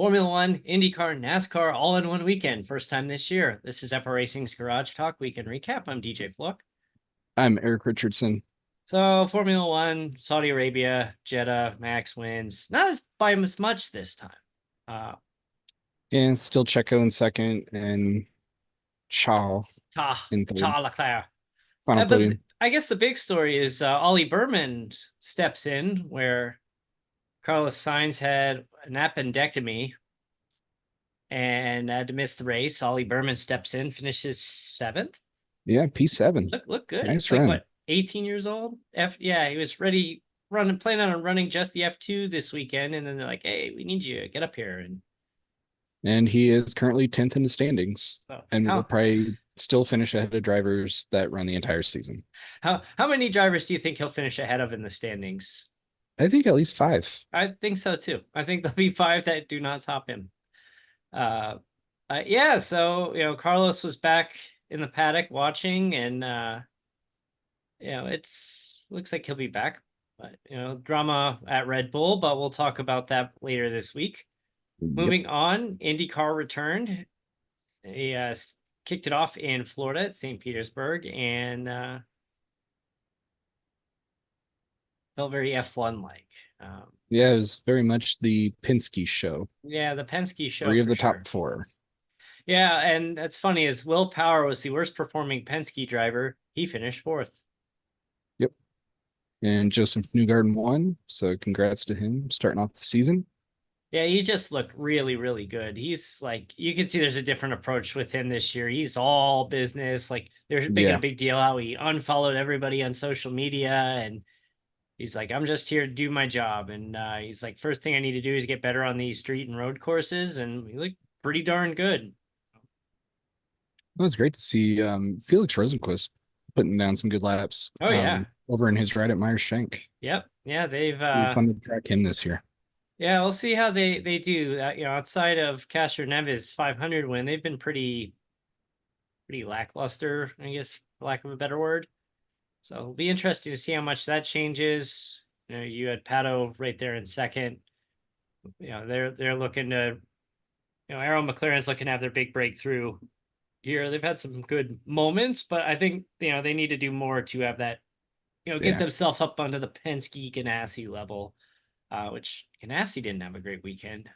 Formula One, IndyCar, NASCAR, all in one weekend. First time this year. This is FR Racing's Garage Talk Weekend Recap. I'm DJ Fluck. I'm Eric Richardson. So Formula One, Saudi Arabia, Jeddah, Max wins. Not as by as much this time. And still Checo in second and Shaw in third. Leclerc. Final But podium. I guess the big story is Ollie Bearman steps in where Carlos Sainz had an appendectomy and had to miss the race. Ollie Bearman steps in, finishes seventh. Yeah, P7. Look good. Nice He's run. like what, 18 years old? Yeah, he was ready planning on running just the F2 this weekend, and then they're like, "Hey, we need you. Get up here." And he is currently 10th in the standings. And will probably still finish ahead of drivers that run the entire season. How many drivers do you think he'll finish ahead of in the standings? I think at least 5. I think so too. I think there'll be 5 that do not top him. Yeah, so Carlos was back in the paddock watching, and it's looks like he'll be back. But drama at Red Bull, but we'll talk about that later this week. Moving on, IndyCar returned. He kicked it off in Florida at St. Petersburg, and felt very F1-like. Yeah, it was very much the Penske show. Yeah, the Penske show. 3 of the top 4. Yeah, and that's funny is Will Power was the worst performing Penske driver. He finished 4th. Yep. And Joseph Newgarden won, so congrats to him starting off the season. Yeah, he just looked really, really good. He's like, you can see there's a different approach with him this year. He's all business. Like, they're making a big deal how he unfollowed everybody on social media, and he's like, I'm just here to do my job. And he's like, first thing I need to do is get better on these street and road courses, and he looked pretty darn good. It was great to see Felix Rosenquist putting down some good laps. Oh, yeah. Over in his ride at Meyer Shank. Yep. Yeah, they've fun to track him this year. Yeah, we'll see how they do. Outside of Castro Neves' 500 win, they've been pretty lackluster, I guess, for lack of a better word. So it'll be interesting to see how much that changes. You had Pato right there in second. They're looking to, Arrow McLaren's looking to have their big breakthrough here. They've had some good moments, but I think they need to do more to have that, get themselves up onto the Penske Ganassi level. Which Ganassi didn't have a great weekend.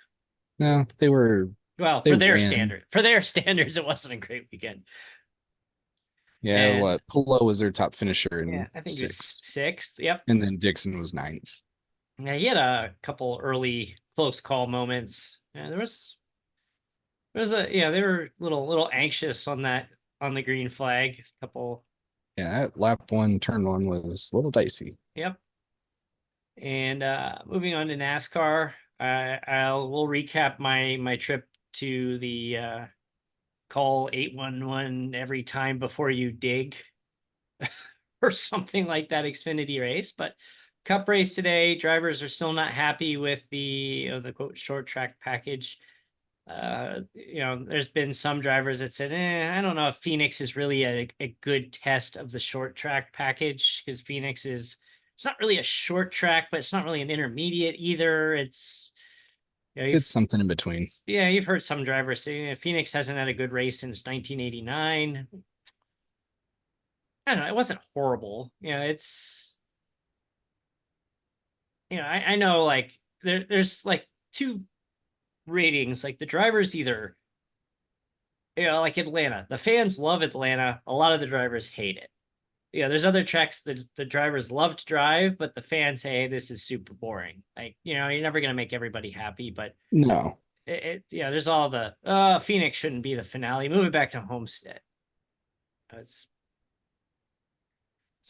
No, they were. Well, for their standards, it wasn't a great weekend. Yeah, Polo was their top finisher in I think 6th. 6th, yep. And then Dixon was 9th. Yeah, he had a couple early close call moments. Yeah, there was they were a little anxious on the green flag. A couple. Yeah, that lap 1, turn 1 was a little dicey. Yep. And moving on to NASCAR, we'll recap my trip to the call 811 every time before you dig or something like that Xfinity race. But Cup race today, drivers are still not happy with the quote short track package. There's been some drivers that said, I don't know if Phoenix is really a good test of the short track package, because Phoenix is. It's not really a short track, but it's not really an intermediate either. It's something in between. Yeah, you've heard some drivers say Phoenix hasn't had a good race since 1989. I don't know. It wasn't horrible. It's I know like there's like 2 ratings. Like the drivers either like Atlanta. The fans love Atlanta. A lot of the drivers hate it. There's other tracks that the drivers love to drive, but the fans say, hey, this is super boring. Like, you're never going to make everybody happy, but no, there's all the, Phoenix shouldn't be the finale. Moving back to Homestead. It's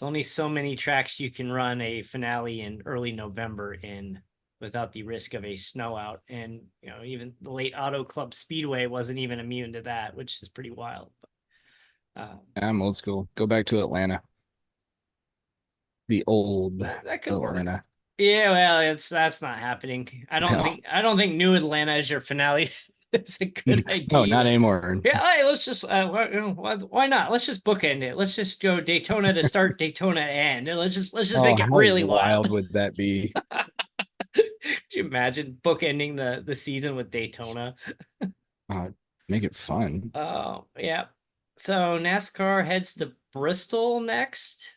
only so many tracks you can run a finale in early November in without the risk of a snow out. And, even the late Auto Club Speedway wasn't even immune to that, which is pretty wild. I'm old school. Go back to Atlanta. The old that could Atlanta. Work. Yeah, well, that's not happening. I don't think New Atlanta is your finale. It's a good idea. No, not anymore. Yeah, hey, let's just why not? Let's just bookend it. Let's just go Daytona to start, Daytona to end. And let's just make it really wild. Would that be? you imagine bookending the season with Daytona? Make it fun. Oh, yeah. So NASCAR heads to Bristol next.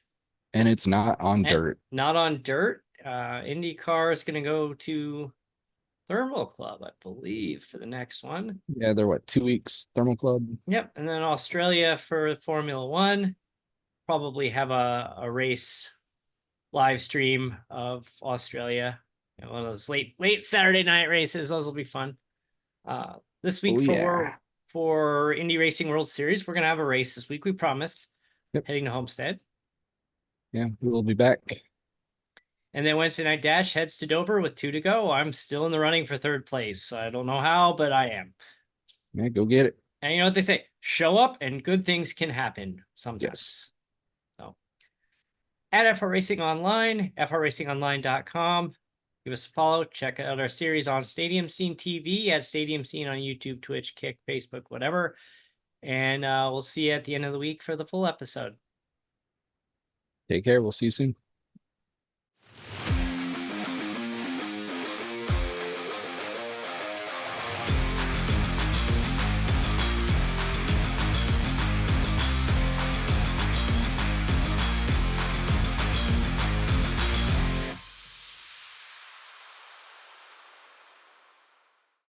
And it's not on dirt. Not on dirt. IndyCar is going to go to Thermal Club, I believe, for the next one. Yeah, they're what, 2 weeks, Thermal Club? Yep. And then Australia for Formula One. Probably have a race live stream of Australia. You know, one of those late Saturday night races. Those will be fun. This week for Indy Racing World Series, we're gonna have a race this week. We promise. Yep. Heading to Homestead. Yeah, we'll be back. And then Wednesday Night Dash heads to Dover with 2 to go. I'm still in the running for 3rd place. I don't know how, but I am. Yeah, go get it. And you know what they say? Show up and good things can happen sometimes. Yes. So at FR Racing Online, frracingonline.com. Give us a follow. Check out our series on Stadium Scene TV, at Stadium Scene on YouTube, Twitch, Kick, Facebook, whatever. And we'll see you at the end of the week for the full episode. Take care. We'll see you soon.